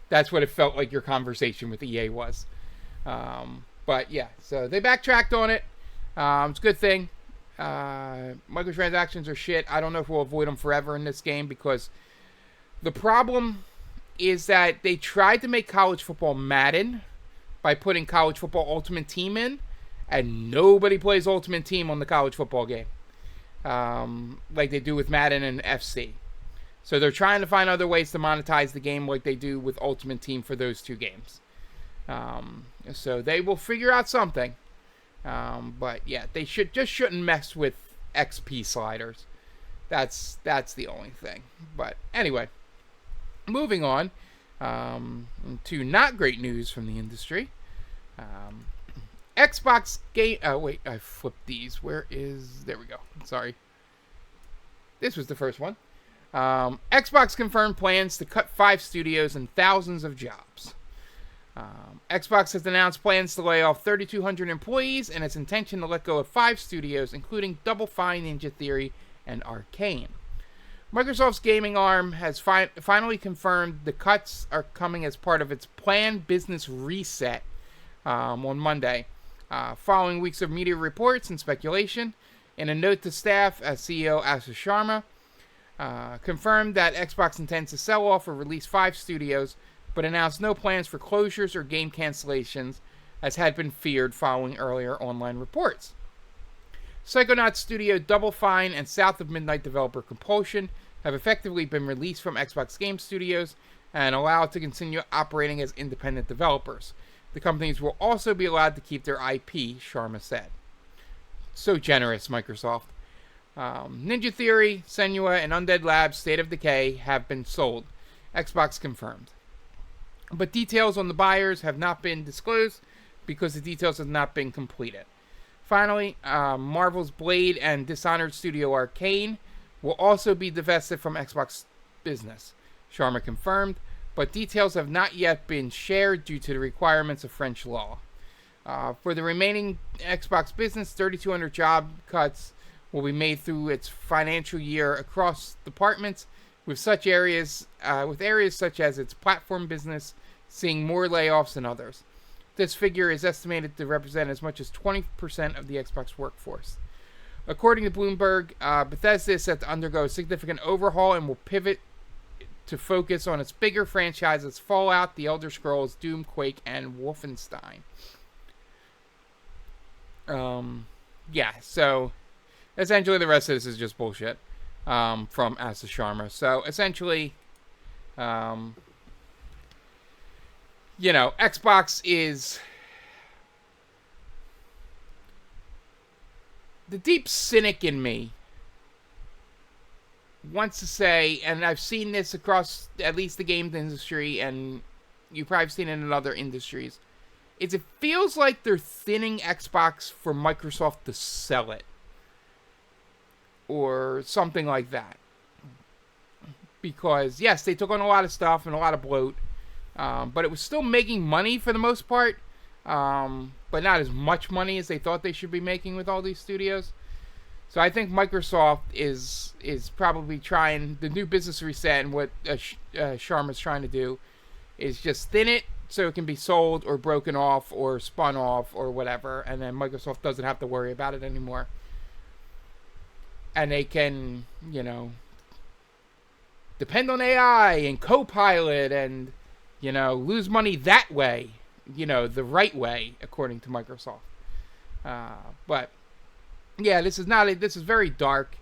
That's what it felt like your conversation with EA was. But yeah, so they backtracked on it. It's a good thing. Microtransactions are shit. I don't know if we'll avoid them forever in this game, because the problem is that they tried to make college football Madden by putting college football Ultimate Team in, and nobody plays Ultimate Team on the college football game, like they do with Madden and FC. So they're trying to find other ways to monetize the game like they do with Ultimate Team for those two games. So they will figure out something. But yeah, they shouldn't mess with XP sliders. That's the only thing. But anyway, moving on to not great news from the industry. Xbox game. Oh wait, I flipped these. There we go. Sorry. This was the first one. Xbox confirmed plans to cut 5 studios and thousands of jobs. Xbox has announced plans to lay off 3,200 employees and its intention to let go of 5 studios, including Double Fine, Ninja Theory, and Arcane. Microsoft's gaming arm has finally confirmed the cuts are coming as part of its planned business reset on Monday, following weeks of media reports and speculation. In a note to staff, CEO Ashish Sharma confirmed that Xbox intends to sell off or release 5 studios, but announced no plans for closures or game cancellations, as had been feared following earlier online reports. Psychonauts studio Double Fine and South of Midnight developer Compulsion have effectively been released from Xbox Game Studios and allowed to continue operating as independent developers. The companies will also be allowed to keep their IP, Sharma said. So generous, Microsoft. Ninja Theory, Senua, and Undead Labs' State of Decay have been sold. Xbox confirmed. But details on the buyers have not been disclosed because the details have not been completed. Finally, Marvel's Blade and Dishonored studio Arcane will also be divested from Xbox business. Sharma confirmed, but details have not yet been shared due to the requirements of French law. For the remaining Xbox business, 3,200 job cuts will be made through its financial year across departments, with areas such as its platform business seeing more layoffs than others. This figure is estimated to represent as much as 20% of the Xbox workforce. According to Bloomberg, Bethesda is set to undergo a significant overhaul and will pivot to focus on its bigger franchises Fallout, The Elder Scrolls, Doom, Quake, and Wolfenstein. So essentially the rest of this is just bullshit from Asa Sharma. So essentially, Xbox is... The deep cynic in me wants to say, and I've seen this across at least the games industry, and you've probably seen it in other industries, is it feels like they're thinning Xbox for Microsoft to sell it. Or something like that. Because, yes, they took on a lot of stuff and a lot of bloat, but it was still making money for the most part, but not as much money as they thought they should be making with all these studios. So I think Microsoft is probably trying, the new business reset, and what Sharma's trying to do is just thin it so it can be sold or broken off or spun off or whatever, and then Microsoft doesn't have to worry about it anymore. And they can, depend on AI and Copilot and, lose money that way, the right way, according to Microsoft. But, yeah, this is very dark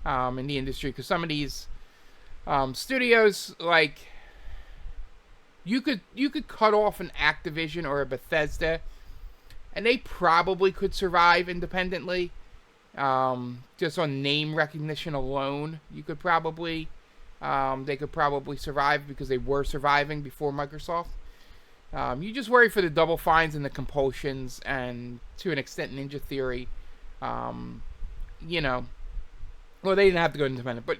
in the industry, because some of these studios, like, you could cut off an Activision or a Bethesda, and they probably could survive independently. Just on name recognition alone, they could probably survive because they were surviving before Microsoft. You just worry for the Double Fines and the Compulsions, and to an extent Ninja Theory. Well, they didn't have to go independent, but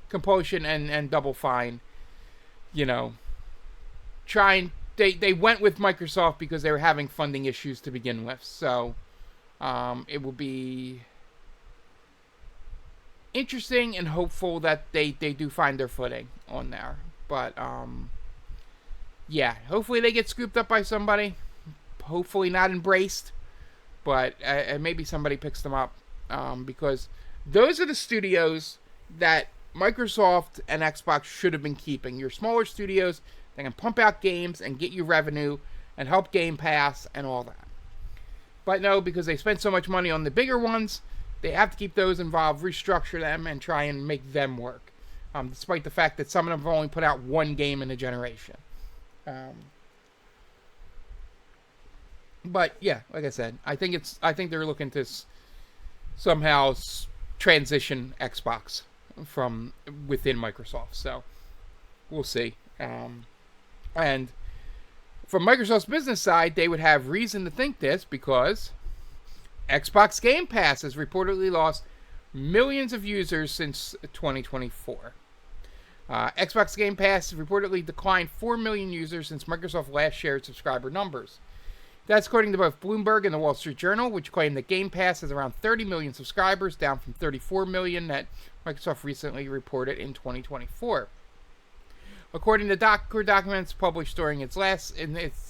Compulsion and Double Fine, they went with Microsoft because they were having funding issues to begin with. So it will be interesting and hopeful that they do find their footing on there. But, hopefully they get scooped up by somebody. Hopefully not embraced. But maybe somebody picks them up. Because those are the studios that Microsoft and Xbox should have been keeping. Your smaller studios that can pump out games and get you revenue and help Game Pass and all that. But no, because they spent so much money on the bigger ones, they have to keep those involved, restructure them, and try and make them work. Despite the fact that some of them have only put out one game in a generation. But yeah, like I said, I think they're looking to somehow transition Xbox from within Microsoft. So we'll see. And from Microsoft's business side, they would have reason to think this because Xbox Game Pass has reportedly lost millions of users since 2024. Xbox Game Pass has reportedly declined 4 million users since Microsoft last shared subscriber numbers. That's according to both Bloomberg and the Wall Street Journal, which claim that Game Pass has around 30 million subscribers, down from 34 million that Microsoft recently reported in 2024. According to documents published during its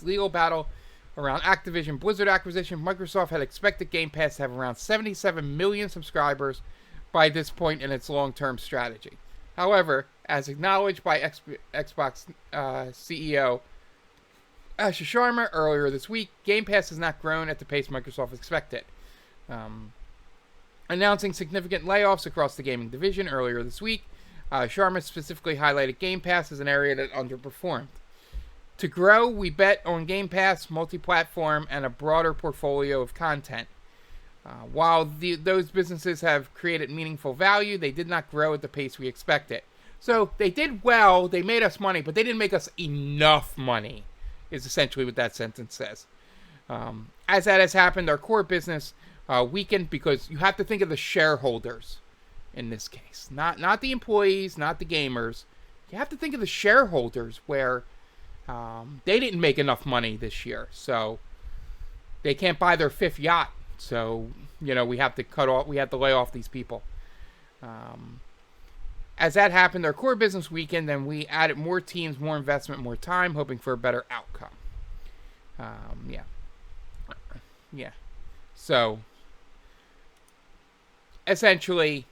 legal battle around Activision Blizzard acquisition, Microsoft had expected Game Pass to have around 77 million subscribers by this point in its long-term strategy. However, as acknowledged by Xbox CEO Asher Sharma earlier this week, Game Pass has not grown at the pace Microsoft expected. Announcing significant layoffs across the gaming division earlier this week, Sharma specifically highlighted Game Pass as an area that underperformed. To grow, we bet on Game Pass, multi-platform, and a broader portfolio of content. While those businesses have created meaningful value, they did not grow at the pace we expected. So they did well, they made us money, but they didn't make us enough money, is essentially what that sentence says. As that has happened, our core business weakened because you have to think of the shareholders in this case. Not the employees, not the gamers. You have to think of the shareholders where they didn't make enough money this year. So they can't buy their fifth yacht. So, we have to lay off these people. As that happened, our core business weakened, and we added more teams, more investment, more time, hoping for a better outcome. Yeah. So, essentially,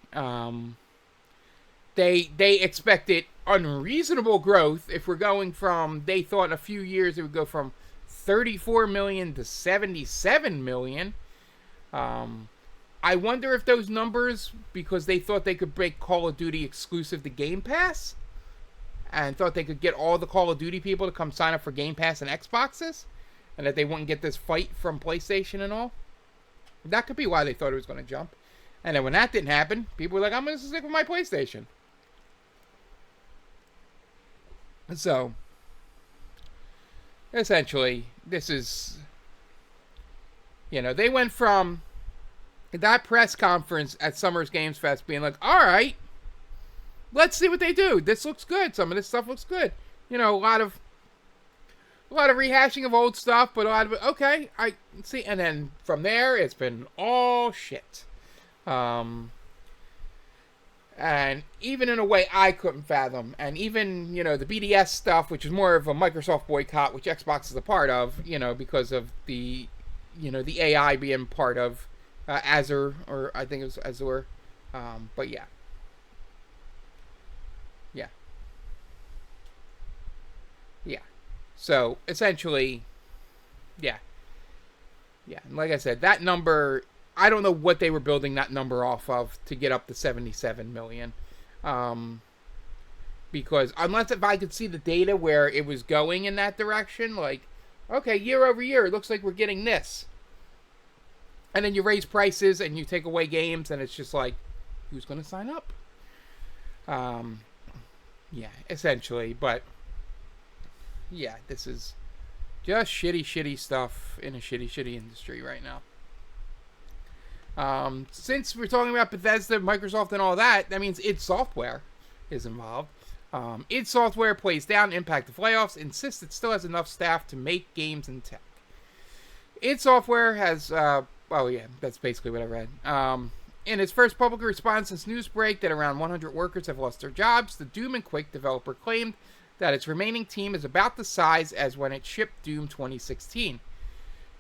they expected unreasonable growth. If we're going from, they thought in a few years it would go from 34 million to 77 million. I wonder if those numbers, because they thought they could break Call of Duty exclusive to Game Pass, and thought they could get all the Call of Duty people to come sign up for Game Pass and Xboxes, and that they wouldn't get this fight from PlayStation and all. That could be why they thought it was going to jump. And then when that didn't happen, people were like, I'm going to stick with my PlayStation. So, essentially, this is, they went from that press conference at Summer's Games Fest being like, all right, let's see what they do. This looks good. Some of this stuff looks good. A lot of rehashing of old stuff, but a lot of, okay, I see. And then from there, it's been all shit. And even in a way I couldn't fathom. And even, the BDS stuff, which is more of a Microsoft boycott, which Xbox is a part of, because of the, the AI being part of Azure, or I think it was Azure. But yeah. So, essentially, yeah. And like I said, that number, I don't know what they were building that number off of to get up to 77 million. Because unless if I could see the data where it was going in that direction, like, okay, year over year, it looks like we're getting this. And then you raise prices and you take away games, and it's just like, who's going to sign up? Essentially, but yeah, this is just shitty stuff in a shitty industry right now. Since we're talking about Bethesda, Microsoft, and all that, that means id Software is involved. id Software plays down impact of layoffs, insists it still has enough staff to make games and tech. id Software has, that's basically what I read. In its first public response since Newsbreak that around 100 workers have lost their jobs, the Doom and Quake developer claimed that its remaining team is about the size as when it shipped Doom 2016.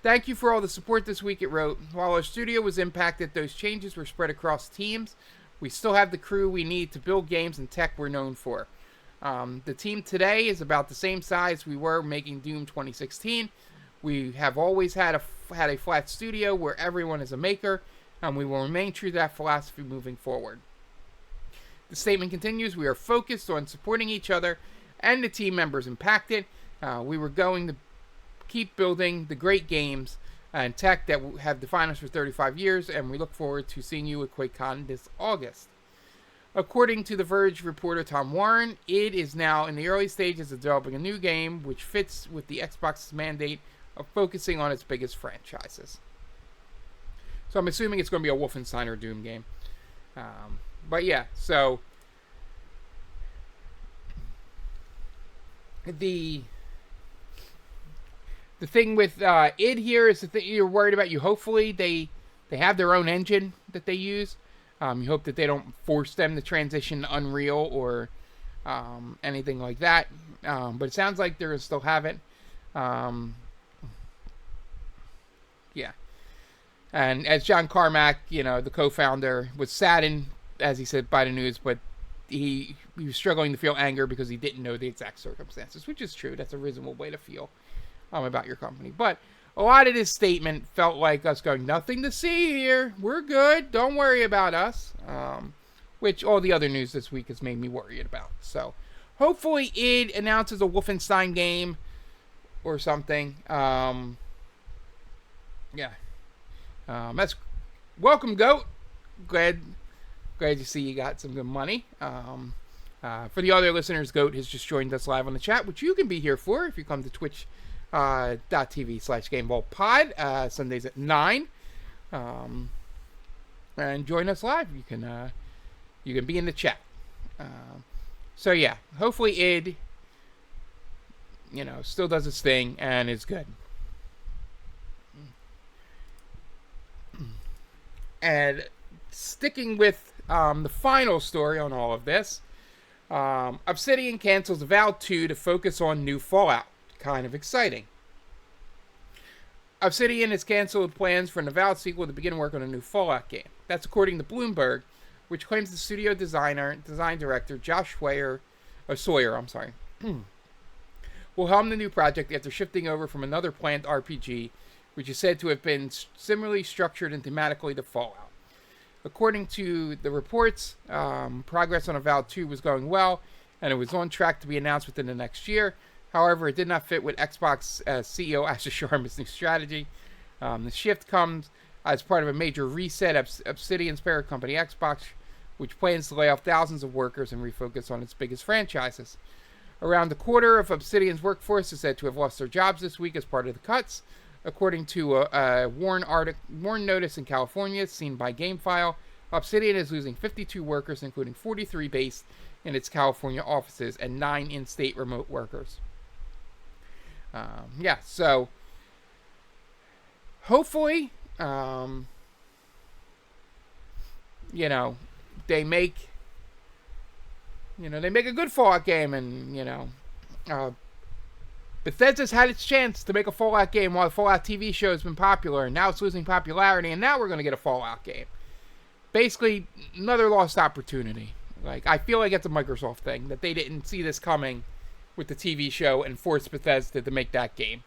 Thank you for all the support this week, it wrote. While our studio was impacted, those changes were spread across teams. We still have the crew we need to build games and tech we're known for. The team today is about the same size we were making Doom 2016. We have always had a flat studio where everyone is a maker, and we will remain true to that philosophy moving forward. The statement continues, we are focused on supporting each other and the team members impacted. We were going to keep building the great games and tech that have defined us for 35 years, and we look forward to seeing you at QuakeCon this August. According to The Verge reporter Tom Warren, id is now in the early stages of developing a new game which fits with the Xbox's mandate of focusing on its biggest franchises. So I'm assuming it's going to be a Wolfenstein or Doom game. But yeah, so the thing with id here is the thing you're worried about. Hopefully they have their own engine that they use. You hope that they don't force them to transition to Unreal or anything like that. But it sounds like they're going to still have it. Yeah. And as John Carmack, the co-founder, was saddened, as he said, by the news, but he was struggling to feel anger because he didn't know the exact circumstances, which is true. That's a reasonable way to feel about your company. But a lot of this statement felt like us going, nothing to see here. We're good. Don't worry about us. Which all the other news this week has made me worried about. So hopefully id announces a Wolfenstein game or something. That's welcome, Goat. Glad you see you got some good money. For the other listeners, Goat has just joined us live on the chat, which you can be here for if you come to twitch.tv/GameVaultPod, Sundays at 9. And join us live. You can be in the chat. So yeah, hopefully id, still does its thing and is good. And sticking with the final story on all of this, Obsidian cancels Avowed 2 to focus on new Fallout. Kind of exciting. Obsidian has canceled plans for an Avowed sequel to begin work on a new Fallout game. That's according to Bloomberg, which claims the studio design director Josh Sawyer, will helm the new project after shifting over from another planned RPG, which is said to have been similarly structured and thematically to Fallout. According to the reports, progress on Avowed 2 was going well, and it was on track to be announced within the next year. However, it did not fit with Xbox CEO Asher Sharma's new strategy. The shift comes as part of a major reset of Obsidian's parent company Xbox, which plans to lay off thousands of workers and refocus on its biggest franchises. Around a quarter of Obsidian's workforce is said to have lost their jobs this week as part of the cuts. According to a WARN notice in California, seen by GameFile, Obsidian is losing 52 workers, including 43 based in its California offices and 9 in-state remote workers. So hopefully, they make a good Fallout game, and Bethesda's had its chance to make a Fallout game while the Fallout TV show has been popular, and now it's losing popularity, and now we're going to get a Fallout game. Basically, another lost opportunity. I feel like it's a Microsoft thing, that they didn't see this coming with the TV show and forced Bethesda to make that game.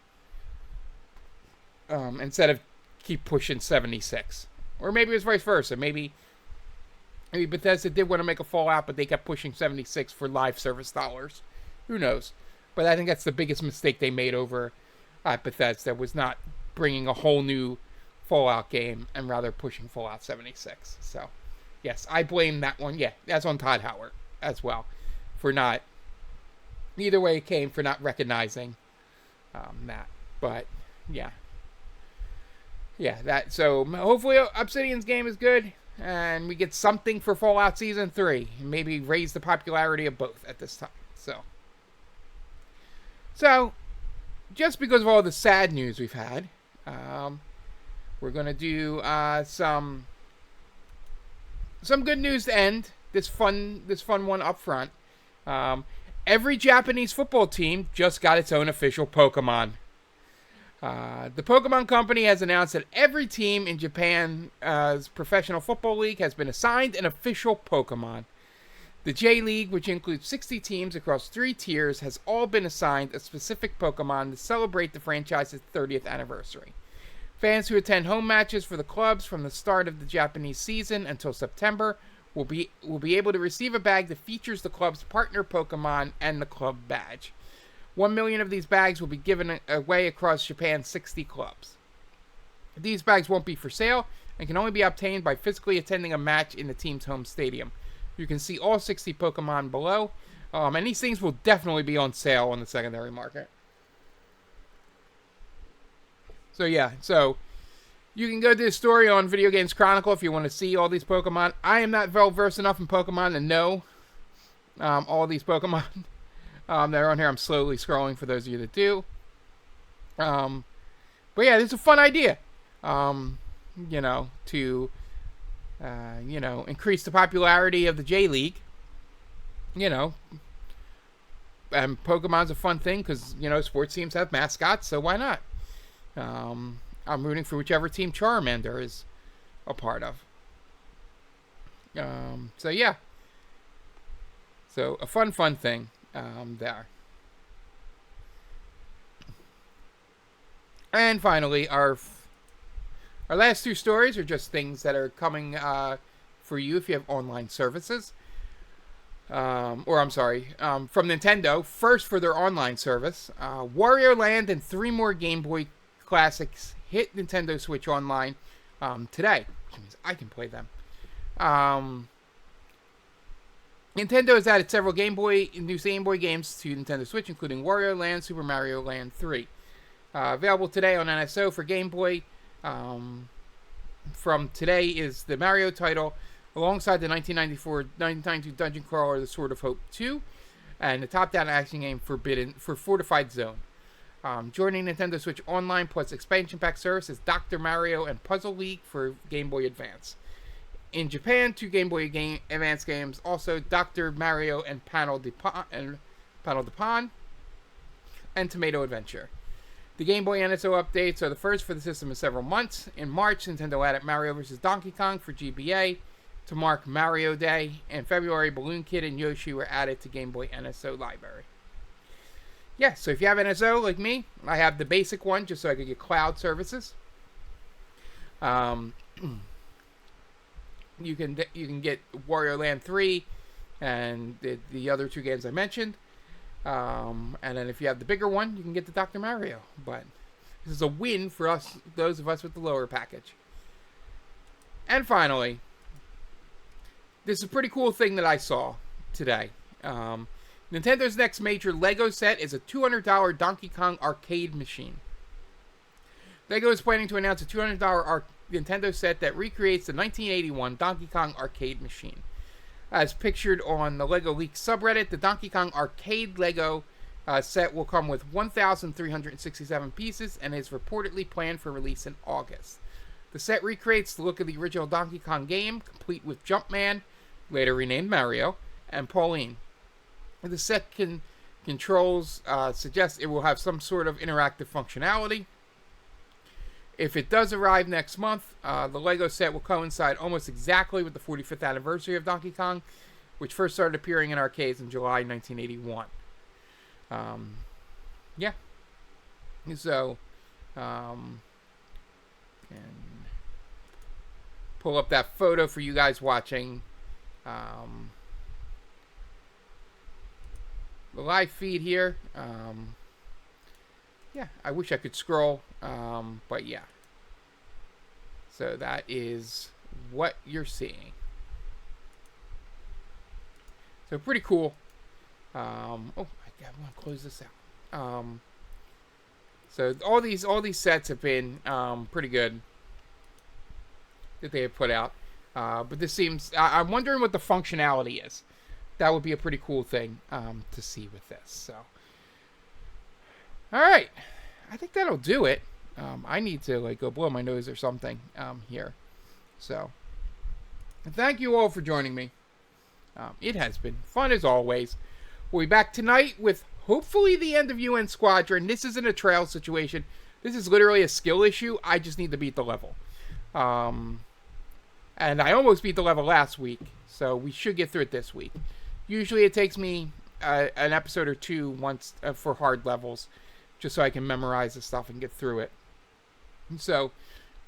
Instead of keep pushing 76. Or maybe it was vice versa. Maybe Bethesda did want to make a Fallout, but they kept pushing 76 for live service dollars. Who knows? But I think that's the biggest mistake they made over at Bethesda, was not bringing a whole new Fallout game and rather pushing Fallout 76. So, yes, I blame that one. Yeah, that's on Todd Howard as well for not, either way it came, for not recognizing that. But, yeah. Yeah, so hopefully Obsidian's game is good and we get something for Fallout Season 3. And maybe raise the popularity of both at this time. So, just because of all the sad news we've had, we're going to do some good news to end this fun one up front. Every Japanese football team just got its own official Pokemon. The Pokemon Company has announced that every team in Japan's professional football league has been assigned an official Pokemon. The J-League, which includes 60 teams across 3 tiers, has all been assigned a specific Pokemon to celebrate the franchise's 30th anniversary. Fans who attend home matches for the clubs from the start of the Japanese season until September will be able to receive a bag that features the club's partner Pokemon and the club badge. 1 million of these bags will be given away across Japan's 60 clubs. These bags won't be for sale and can only be obtained by physically attending a match in the team's home stadium. You can see all 60 Pokemon below, and these things will definitely be on sale on the secondary market. So yeah, you can go to the story on Video Games Chronicle if you want to see all these Pokemon. I am not well versed enough in Pokemon to know all these Pokemon that are on here. I'm slowly scrolling for those of you that do. But yeah, it's a fun idea, to increase the popularity of the J-League. And Pokemon's a fun thing because, sports teams have mascots, so why not? I'm rooting for whichever team Charmander is a part of. So yeah. So a fun thing there. And finally, our last two stories are just things that are coming for you if you have online services. From Nintendo. First, for their online service, Wario Land and 3 more Game Boy classics hit Nintendo Switch Online today, which means I can play them. Nintendo has added several new Game Boy games to Nintendo Switch, including Wario Land, Super Mario Land 3. Available today on NSO for Game Boy. From today is the Mario title, alongside the 1992 Dungeon Crawler, The Sword of Hope 2, and the top-down action game for Fortified Zone. Joining Nintendo Switch Online plus expansion pack service is Dr. Mario and Puzzle League for Game Boy Advance. In Japan, 2 Game Boy Advance games, also Dr. Mario and Panel de Pon, and Tomato Adventure. The Game Boy NSO updates are the first for the system in several months. In March, Nintendo added Mario vs. Donkey Kong for GBA to mark Mario Day. In February, Balloon Kid and Yoshi were added to Game Boy NSO library. Yeah, so if you have NSO like me, I have the basic one just so I could get cloud services. You can get Wario Land 3 and the other 2 games I mentioned. And then if you have the bigger one, you can get the Dr. Mario. But this is a win for us, those of us with the lower package. And finally, this is a pretty cool thing that I saw today. Nintendo's next major LEGO set is a $200 Donkey Kong arcade machine. LEGO is planning to announce a $200 Nintendo set that recreates the 1981 Donkey Kong arcade machine. As pictured on the LEGO Leaks subreddit, the Donkey Kong arcade LEGO set will come with 1,367 pieces and is reportedly planned for release in August. The set recreates the look of the original Donkey Kong game, complete with Jumpman, later renamed Mario, and Pauline. The set controls suggest it will have some sort of interactive functionality. If it does arrive next month, the LEGO set will coincide almost exactly with the 45th anniversary of Donkey Kong, which first started appearing in arcades in July 1981. Yeah. So, and pull up that photo for you guys watching the live feed here. Yeah, I wish I could scroll, but yeah. So that is what you're seeing. So pretty cool. Oh, I want to close this out. So all these sets have been pretty good that they have put out. But this seems, I'm wondering what the functionality is. That would be a pretty cool thing to see with this. So. All right, I think that'll do it. I need to go blow my nose or something here. So, thank you all for joining me. It has been fun as always. We'll be back tonight with hopefully the end of UN Squadron. This isn't a trail situation. This is literally a skill issue. I just need to beat the level. And I almost beat the level last week, so we should get through it this week. Usually it takes me an episode or 2 once for hard levels, just so I can memorize the stuff and get through it. So,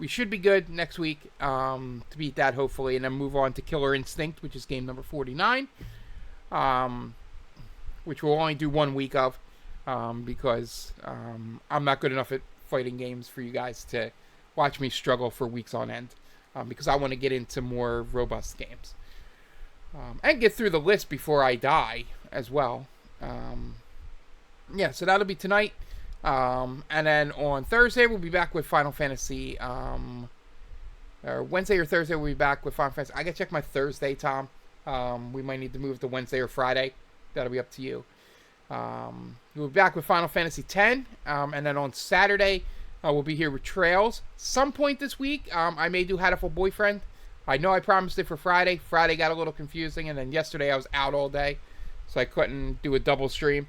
we should be good next week to beat that, hopefully, and then move on to Killer Instinct, which is game number 49, which we'll only do 1 week of, because I'm not good enough at fighting games for you guys to watch me struggle for weeks on end, because I want to get into more robust games. And get through the list before I die, as well. Yeah, so that'll be tonight. And then on Thursday, we'll be back with Final Fantasy. Or Wednesday or Thursday, we'll be back with Final Fantasy. I gotta check my Thursday, Tom. We might need to move to Wednesday or Friday. That'll be up to you. We'll be back with Final Fantasy X. And then on Saturday, we'll be here with Trails. Some point this week, I may do Hatful Boyfriend. I know I promised it for Friday. Friday got a little confusing. And then yesterday, I was out all day, so I couldn't do a double stream.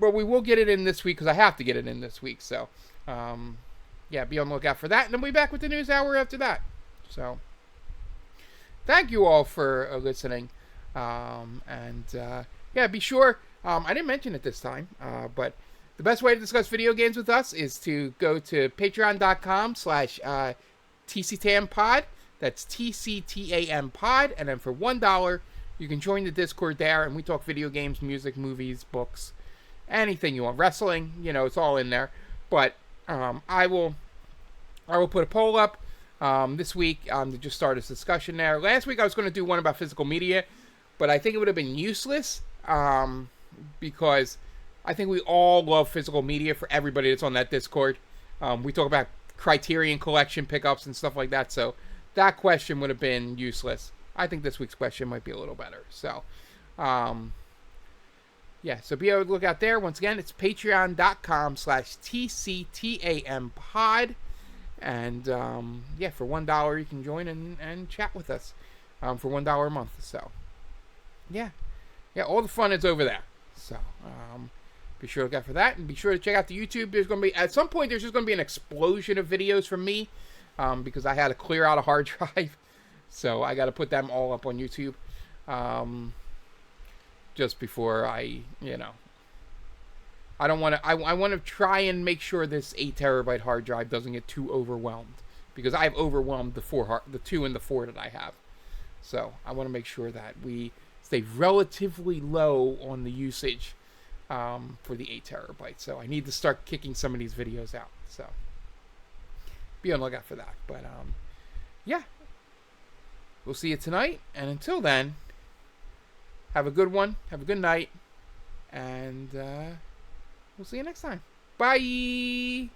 But we will get it in this week because I have to get it in this week. So, yeah, be on the lookout for that. And then we'll be back with the news hour after that. So, thank you all for listening. Yeah, be sure. I didn't mention it this time, but the best way to discuss video games with us is to go to patreon.com/TCTAMpod. That's TCTAM pod. And then for $1, you can join the Discord there, and we talk video games, music, movies, books, anything you want. Wrestling, it's all in there. But I will put a poll up this week to just start this discussion there. Last week I was going to do one about physical media, but I think it would have been useless because I think we all love physical media for everybody that's on that Discord. We talk about Criterion Collection pickups and stuff like that, so that question would have been useless. I think this week's question might be a little better. So, yeah, so be able to look out there. Once again, it's patreon.com/TCTAMpod. And, yeah, for $1, you can join and chat with us for $1 a month. So, yeah, all the fun is over there. So, be sure to look out for that. And be sure to check out the YouTube. There's going to be, at some point, there's just going to be an explosion of videos from me because I had to clear out a hard drive. So, I got to put them all up on YouTube just before I don't want to. I want to try and make sure this 8 terabyte hard drive doesn't get too overwhelmed because I've overwhelmed the 2 and the 4 that I have. So I want to make sure that we stay relatively low on the usage for the 8 terabyte. So I need to start kicking some of these videos out. So be on the lookout for that. But yeah, we'll see you tonight. And until then, have a good one. Have a good night. And we'll see you next time. Bye.